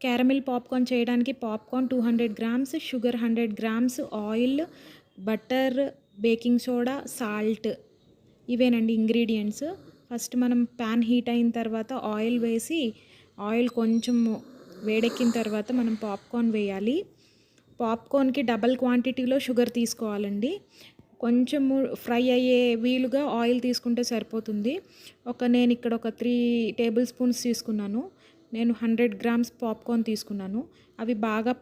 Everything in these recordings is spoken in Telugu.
క్యారమిల్ పాప్కార్న్ చేయడానికి popcorn 200 grams, sugar 100 grams, oil, butter, baking soda, salt ఇవేనండి ఇంగ్రీడియంట్స్. ఫస్ట్ మనం ప్యాన్ హీట్ అయిన తర్వాత ఆయిల్ వేసి ఆయిల్ కొంచెం వేడెక్కిన తర్వాత మనం పాప్కార్న్ వేయాలి. పాప్కార్న్కి డబల్ క్వాంటిటీలో షుగర్ తీసుకోవాలండి. కొంచెము ఫ్రై అయ్యే వీలుగా ఆయిల్ తీసుకుంటే సరిపోతుంది. నేను ఇక్కడ ఒక 3 టేబుల్ స్పూన్స్ తీసుకున్నాను. నేను 100 గ్రామ్స్ పాప్కార్న్ తీసుకున్నాను. అవి బాగా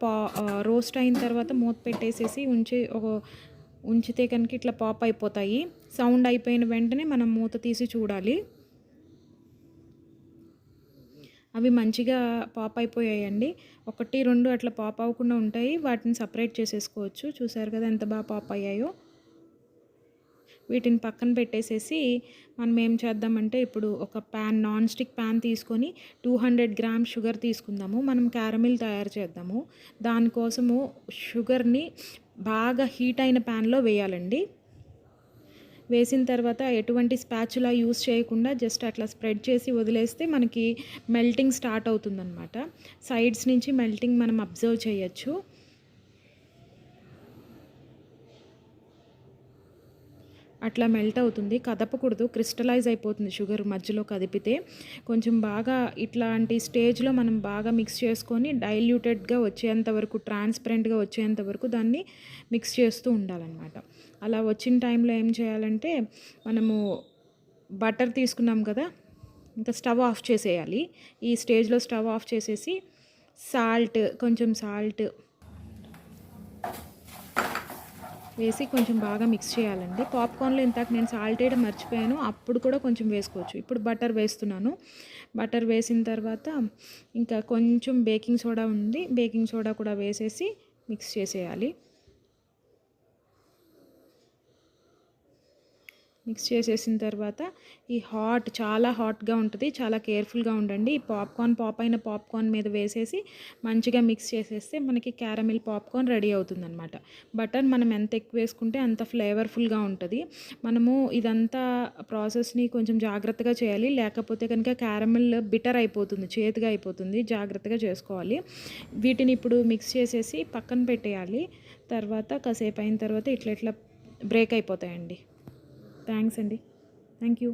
రోస్ట్ అయిన తర్వాత మూత పెట్టేసేసి ఉంచితే కనుక ఇట్లా పాప్ అయిపోతాయి. సౌండ్ అయిపోయిన వెంటనే మనం మూత తీసి చూడాలి. అవి మంచిగా పాప్ అయిపోయాయండి. 1, 2 అట్లా పాప్ అవ్వకుండా ఉంటాయి. వాటిని సపరేట్ చేసేసుకోవచ్చు. చూసారు కదా ఎంత బాగా పాప్ అయ్యాయో. వీటిని పక్కన పెట్టేసేసి మనం ఏం చేద్దామంటే ఇప్పుడు ఒక నాన్ స్టిక్ ప్యాన్ తీసుకొని 200 గ్రామ్స్ షుగర్ తీసుకుందాము. మనం క్యారమిల్ తయారు చేద్దాము. దానికోసము షుగర్ని బాగా హీట్ అయిన ప్యాన్లో వేయాలండి. వేసిన తర్వాత ఎటువంటి స్పాచులా యూస్ చేయకుండా జస్ట్ అట్లా స్ప్రెడ్ చేసి వదిలేస్తే మనకి మెల్టింగ్ స్టార్ట్ అవుతుందన్నమాట. సైడ్స్ నుంచి మెల్టింగ్ మనం అబ్జర్వ్ చేయొచ్చు. అట్లా మెల్ట్ అవుతుంది. కదపకూడదు, క్రిస్టలైజ్ అయిపోతుంది షుగర్ మధ్యలో కదిపితే. కొంచెం బాగా ఇట్లాంటి స్టేజ్లో మనం బాగా మిక్స్ చేసుకొని డైల్యూటెడ్గా వచ్చేంత వరకు, ట్రాన్స్పరెంట్గా వచ్చేంత వరకు దాన్ని మిక్స్ చేస్తూ ఉండాలన్నమాట. అలా వచ్చిన టైంలో ఏం చేయాలంటే మనము బటర్ తీసుకున్నాం కదా, ఇంకా స్టవ్ ఆఫ్ చేసేయాలి. ఈ స్టేజ్లో స్టవ్ ఆఫ్ చేసేసి కొంచెం సాల్ట్ వేసి కొంచెం బాగా మిక్స్ చేయాలండి. పాప్కార్న్లో ఇంతకు నేను సాల్ట్ వేయడం మర్చిపోయాను, అప్పుడు కూడా కొంచెం వేసుకోవచ్చు. ఇప్పుడు బటర్ వేస్తున్నాను. బటర్ వేసిన తర్వాత ఇంకా కొంచెం బేకింగ్ సోడా ఉంది, బేకింగ్ సోడా కూడా వేసేసి మిక్స్ చేసేయాలి. మిక్స్ చేసేసిన తర్వాత ఈ చాలా హాట్గా ఉంటుంది, చాలా కేర్ఫుల్గా ఉండండి. ఈ పాప్ అయిన పాప్కార్న్ మీద వేసేసి మంచిగా మిక్స్ చేసేస్తే మనకి క్యారమిల్ పాప్కార్న్ రెడీ అవుతుందన్నమాట. బటర్ మనం ఎంత ఎక్కువ వేసుకుంటే అంత ఫ్లేవర్ఫుల్గా ఉంటుంది. మనము ఇదంతా ప్రాసెస్ని కొంచెం జాగ్రత్తగా చేయాలి, లేకపోతే కనుక క్యారమిల్ బిటర్ అయిపోతుంది, చేదుగా అయిపోతుంది. జాగ్రత్తగా చేసుకోవాలి. వీటిని ఇప్పుడు మిక్స్ చేసేసి పక్కన పెట్టేయాలి. తర్వాత కాసేపు అయిన తర్వాత ఇట్లా బ్రేక్ అయిపోతాయండి. థ్యాంక్స్ అండి. Thank you.